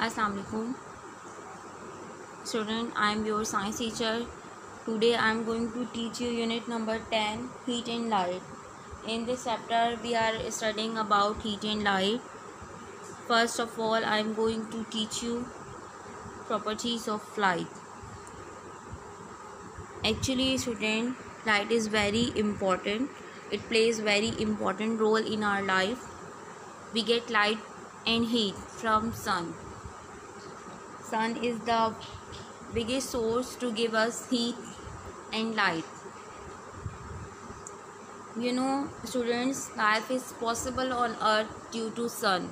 Assalamu alaikum. Student, I am your science teacher. Today I am going to teach you unit number 10, heat and light. In this chapter we are studying about heat and light. First of all, I am going to teach you properties of light. Actually, student, light is very important. It plays very important role in our life. We get light and heat from sun. Sun is the biggest source to give us heat and light. Students, life is possible on earth due to sun.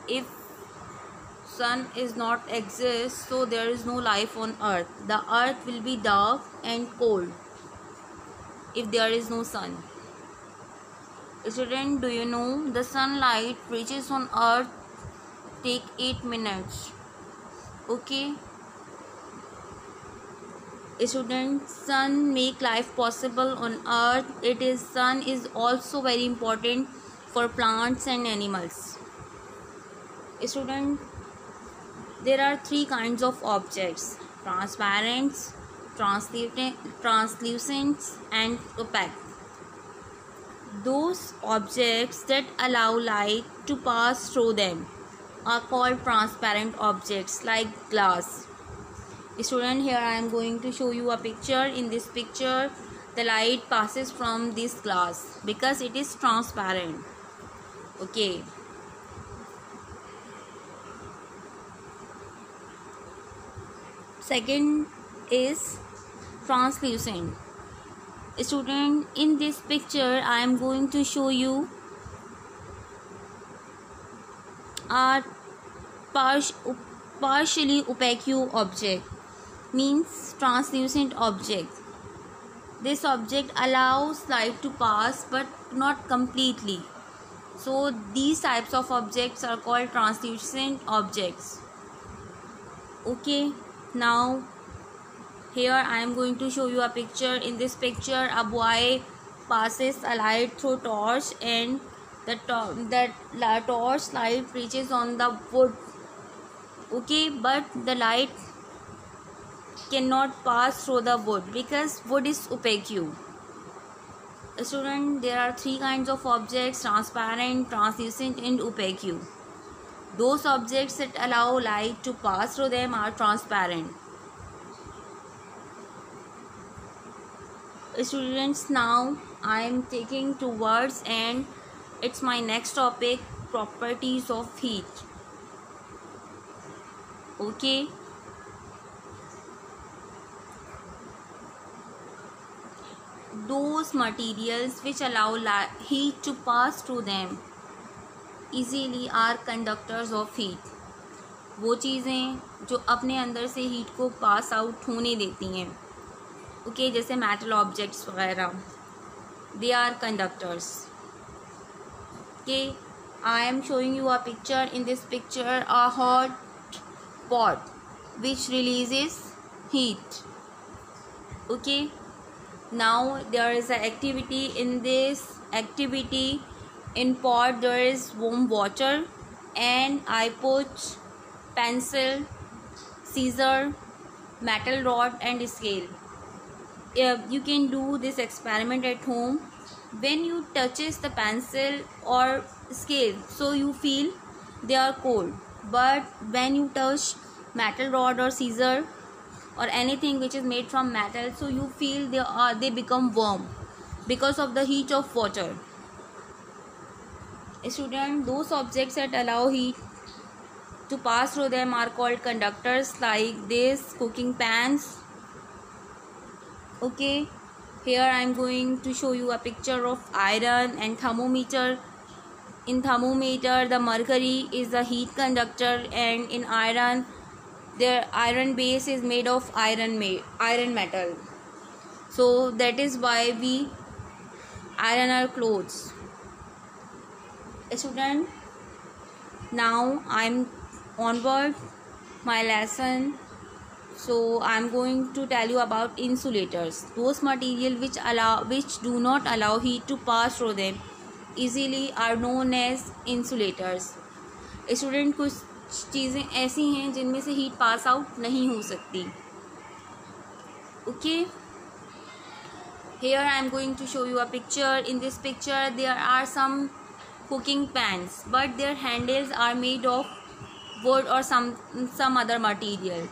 If sun is not exist, so there is no life on earth. The earth will be dark and cold if there is no sun. Student, do you know the sunlight reaches on earth take 8 minutes? Okay. Student, sun make life possible on earth. Sun is also very important for plants and animals. Student, there are 3 kinds of objects: transparent, translucent and opaque. Those objects that allow light to pass through them are called transparent objects, like glass. Student, here I am going to show you a picture. In this picture, the light passes from this glass because it is transparent. Okay. Second is translucent. Student, in this picture I am going to show you a partially opaque object, means translucent object. This object allows light to pass but not completely. So these types of objects are called translucent objects. Okay, now here I am going to show you a picture. In this picture, a boy passes a light through torch, and the torch light reaches on the wood. Okay, but the light cannot pass through the wood because wood is opaque. Student, there are 3 kinds of objects: transparent, translucent and opaque. Those objects that allow light to pass through them are transparent. Students, now I am taking 2 words and it's my next topic: properties of heat. Okay. Those materials which allow heat to pass through them easily are conductors of heat. वो चीज़ें जो अपने अंदर से heat को pass out होने देती हैं, ओके, जैसे मेटल ऑब्जेक्ट्स वगैरह, they are conductors. Okay, I am showing you a picture. In this picture a hot pot which releases heat. Okay, now there is an activity. In this activity, in pot there is warm water, and I put pencil, scissor, metal rod and scale. You can do this experiment at home. When you touches the pencil or scale, so you feel they are cold, but when you touch metal rod or scissor or anything which is made from metal, so you feel they become warm because of the heat of water. Student, those objects that allow heat to pass through them are called conductors, like this cooking pans. Okay, here I am going to show you a picture of iron and thermometer. In thermometer, the mercury is the heat conductor, and in iron, the iron base is made of iron metal. So that is why we iron our clothes. Student, now I'm onward my lesson. So I'm going to tell you about insulators. Those materials which do not allow heat to pass through them easily are known as insulators. Student, कुछ चीज़ें ऐसी हैं जिनमें से heat pass out नहीं हो सकती. Okay, here I am going to show you a picture. In this picture there are some cooking pans, but their handles are made of wood or some other material.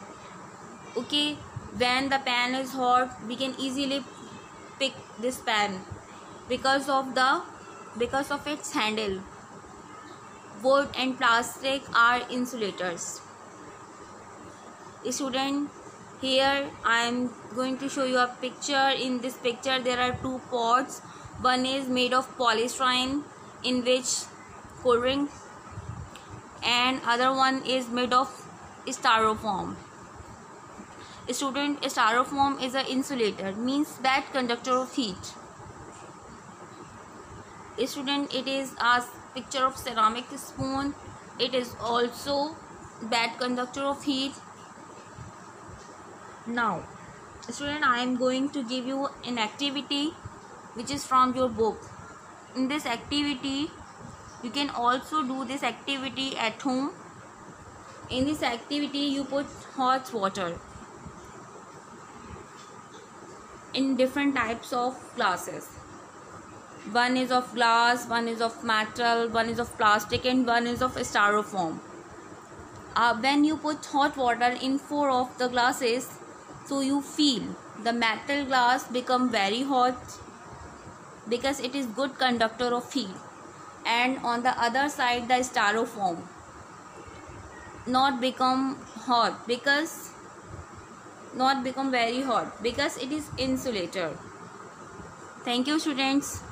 Okay, when the pan is hot, we can easily pick this pan because of its handle. Wood and plastic are insulators. Student, here I am going to show you a picture. In this picture there are two pots. One is made of polystyrene, in which cold drink, and other one is made of styrofoam. Student, styrofoam is an insulator, means bad conductor of heat. Student, it is a picture of ceramic spoon. It is also bad conductor of heat. Now, student, I am going to give you an activity which is from your book. In this activity, you can also do this activity at home. In this activity, you put hot water in different types of glasses. One is of glass, one is of metal, one is of plastic, and one is of styrofoam. When you put hot water in 4 of the glasses, so you feel the metal glass become very hot because it is good conductor of heat, and on the other side the styrofoam not become very hot because it is insulator. Thank you, students.